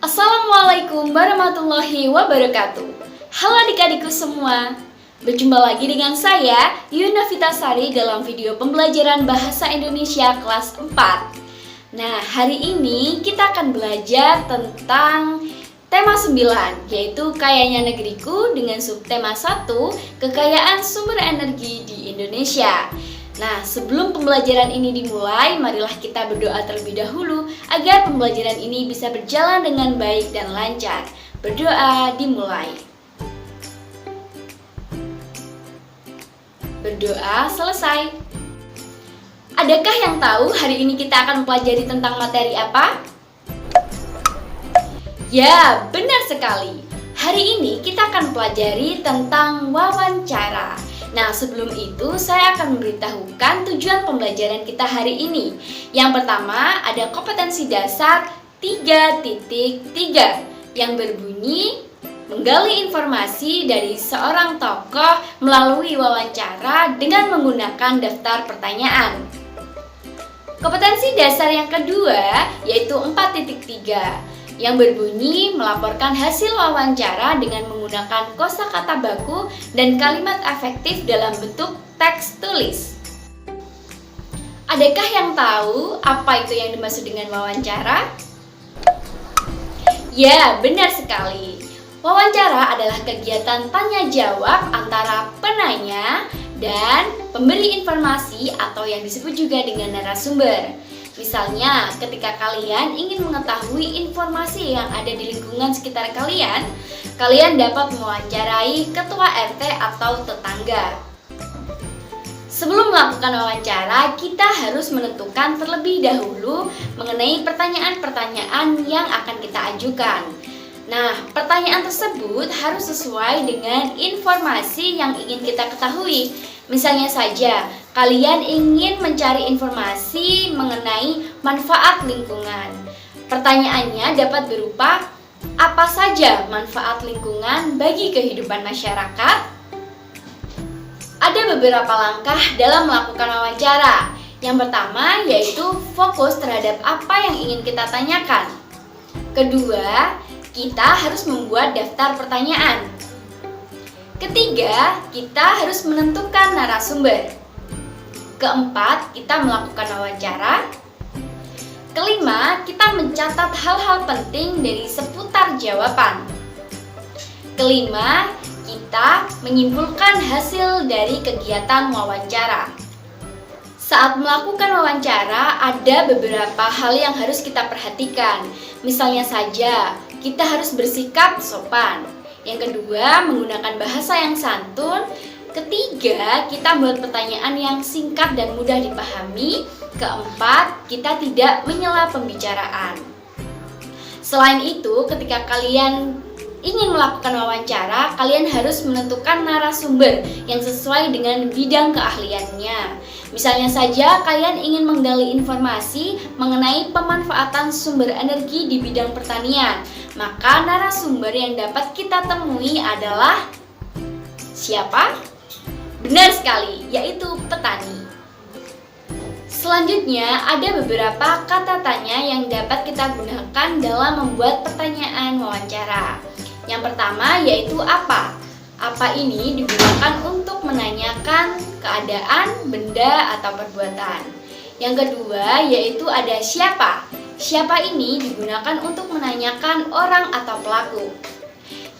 Assalamualaikum warahmatullahi wabarakatuh. Halo adik-adikku semua. Berjumpa lagi dengan saya, Yuna Vitasari dalam video pembelajaran Bahasa Indonesia kelas 4. Nah, hari ini kita akan belajar tentang tema 9, yaitu Kayanya Negeriku dengan subtema 1, Kekayaan Sumber Energi di Indonesia. Nah, sebelum pembelajaran ini dimulai, marilah kita berdoa terlebih dahulu agar pembelajaran ini bisa berjalan dengan baik dan lancar. Berdoa dimulai. Berdoa selesai. Adakah yang tahu hari ini kita akan mempelajari tentang materi apa? Ya, benar sekali. Hari ini kita akan mempelajari tentang wawancara. Nah, sebelum itu saya akan memberitahukan tujuan pembelajaran kita hari ini. Yang pertama, ada kompetensi dasar 3.3 yang berbunyi menggali informasi dari seorang tokoh melalui wawancara dengan menggunakan daftar pertanyaan. Kompetensi dasar yang kedua yaitu 4.3 yang berbunyi melaporkan hasil wawancara dengan menggunakan kosakata baku dan kalimat efektif dalam bentuk teks tulis. Adakah yang tahu apa itu yang dimaksud dengan wawancara? Ya, benar sekali. Wawancara adalah kegiatan tanya jawab antara penanya dan pemberi informasi atau yang disebut juga dengan narasumber. Misalnya, ketika kalian ingin mengetahui informasi yang ada di lingkungan sekitar kalian, kalian dapat mewawancarai ketua RT atau tetangga. Sebelum melakukan wawancara, kita harus menentukan terlebih dahulu mengenai pertanyaan-pertanyaan yang akan kita ajukan. Nah, pertanyaan tersebut harus sesuai dengan informasi yang ingin kita ketahui. Misalnya saja, kalian ingin mencari informasi mengenai manfaat lingkungan. Pertanyaannya dapat berupa, apa saja manfaat lingkungan bagi kehidupan masyarakat? Ada beberapa langkah dalam melakukan wawancara. Yang pertama yaitu fokus terhadap apa yang ingin kita tanyakan. Kedua, kita harus membuat daftar pertanyaan. Ketiga, kita harus menentukan narasumber. Keempat, kita melakukan wawancara. Kelima, kita mencatat hal-hal penting dari seputar jawaban. Kelima, kita menyimpulkan hasil dari kegiatan wawancara. Saat melakukan wawancara, ada beberapa hal yang harus kita perhatikan. Misalnya saja, kita harus bersikap sopan. Yang kedua, menggunakan bahasa yang santun. Ketiga, kita membuat pertanyaan yang singkat dan mudah dipahami. Keempat, kita tidak menyela pembicaraan. Selain itu, ketika kalian ingin melakukan wawancara, kalian harus menentukan narasumber yang sesuai dengan bidang keahliannya. Misalnya saja, kalian ingin menggali informasi mengenai pemanfaatan sumber energi di bidang pertanian, maka narasumber yang dapat kita temui adalah siapa? Benar sekali, yaitu petani. Selanjutnya, ada beberapa kata tanya yang dapat kita gunakan dalam membuat pertanyaan wawancara. Yang pertama yaitu apa? Apa ini digunakan untuk menanyakan keadaan, benda, atau perbuatan. Yang kedua yaitu ada siapa. Siapa ini digunakan untuk menanyakan orang atau pelaku.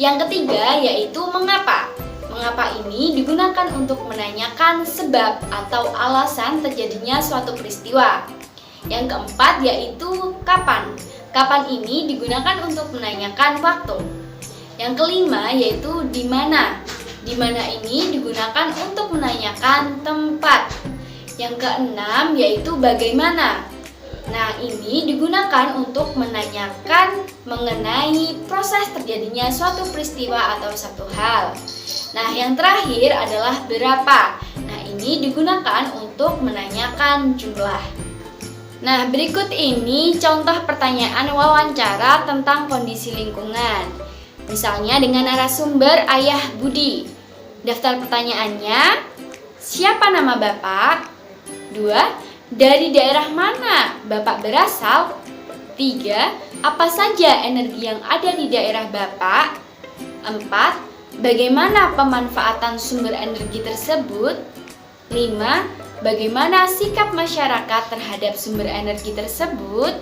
Yang ketiga yaitu mengapa. Mengapa ini digunakan untuk menanyakan sebab atau alasan terjadinya suatu peristiwa. Yang keempat yaitu kapan. Kapan ini digunakan untuk menanyakan waktu. Yang kelima yaitu di mana. Di mana ini digunakan untuk menanyakan tempat. Yang keenam yaitu bagaimana. Nah, ini digunakan untuk menanyakan mengenai proses terjadinya suatu peristiwa atau satu hal. Nah, yang terakhir adalah berapa. Nah, ini digunakan untuk menanyakan jumlah. Nah, berikut ini contoh pertanyaan wawancara tentang kondisi lingkungan. Misalnya dengan narasumber Ayah Budi. Daftar pertanyaannya, siapa nama Bapak? 2. Dari daerah mana Bapak berasal? 3. Apa saja energi yang ada di daerah Bapak? 4. Bagaimana pemanfaatan sumber energi tersebut? 5. Bagaimana sikap masyarakat terhadap sumber energi tersebut?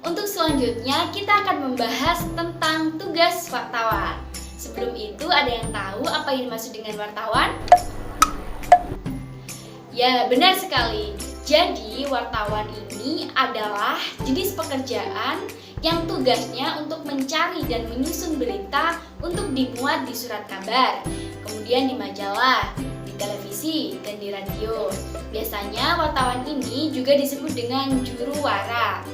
Untuk selanjutnya kita akan membahas tentang tugas wartawan. Sebelum itu, ada yang tahu apa yang dimaksud dengan wartawan? Ya, benar sekali. Jadi, wartawan ini adalah jenis pekerjaan yang tugasnya untuk mencari dan menyusun berita untuk dimuat di surat kabar, kemudian di majalah, di televisi, dan di radio. Biasanya wartawan ini juga disebut dengan juru wara.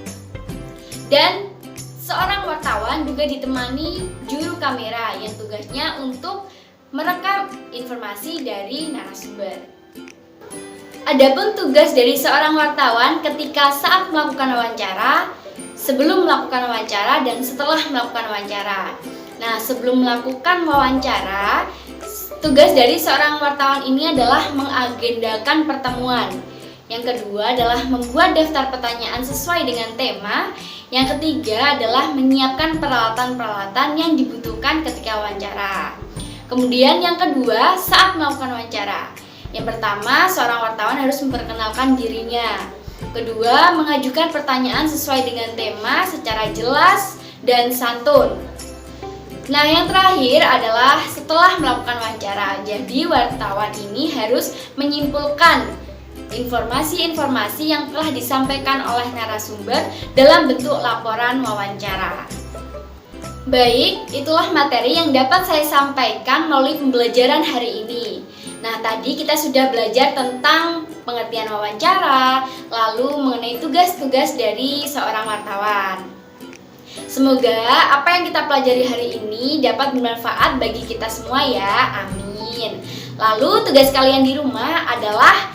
Dan seorang wartawan juga ditemani juru kamera yang tugasnya untuk merekam informasi dari narasumber. Adapun tugas dari seorang wartawan ketika saat melakukan wawancara, sebelum melakukan wawancara, dan setelah melakukan wawancara. Nah, sebelum melakukan wawancara, tugas dari seorang wartawan ini adalah mengagendakan pertemuan. Yang kedua adalah membuat daftar pertanyaan sesuai dengan tema. Yang ketiga adalah menyiapkan peralatan-peralatan yang dibutuhkan ketika wawancara. Kemudian yang kedua, saat melakukan wawancara. Yang pertama, seorang wartawan harus memperkenalkan dirinya. Kedua, mengajukan pertanyaan sesuai dengan tema secara jelas dan santun. Nah, yang terakhir adalah setelah melakukan wawancara. Jadi, wartawan ini harus menyimpulkan informasi-informasi yang telah disampaikan oleh narasumber dalam bentuk laporan wawancara. Baik, itulah materi yang dapat saya sampaikan melalui pembelajaran hari ini. Nah, tadi kita sudah belajar tentang pengertian wawancara, lalu mengenai tugas-tugas dari seorang wartawan. Semoga apa yang kita pelajari hari ini dapat bermanfaat bagi kita semua ya, amin. Lalu tugas kalian di rumah adalah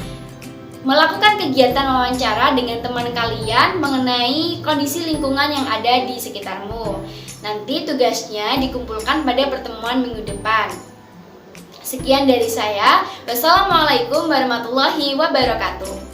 melakukan kegiatan wawancara dengan teman kalian mengenai kondisi lingkungan yang ada di sekitarmu. Nanti tugasnya dikumpulkan pada pertemuan minggu depan. Sekian dari saya. Wassalamualaikum warahmatullahi wabarakatuh.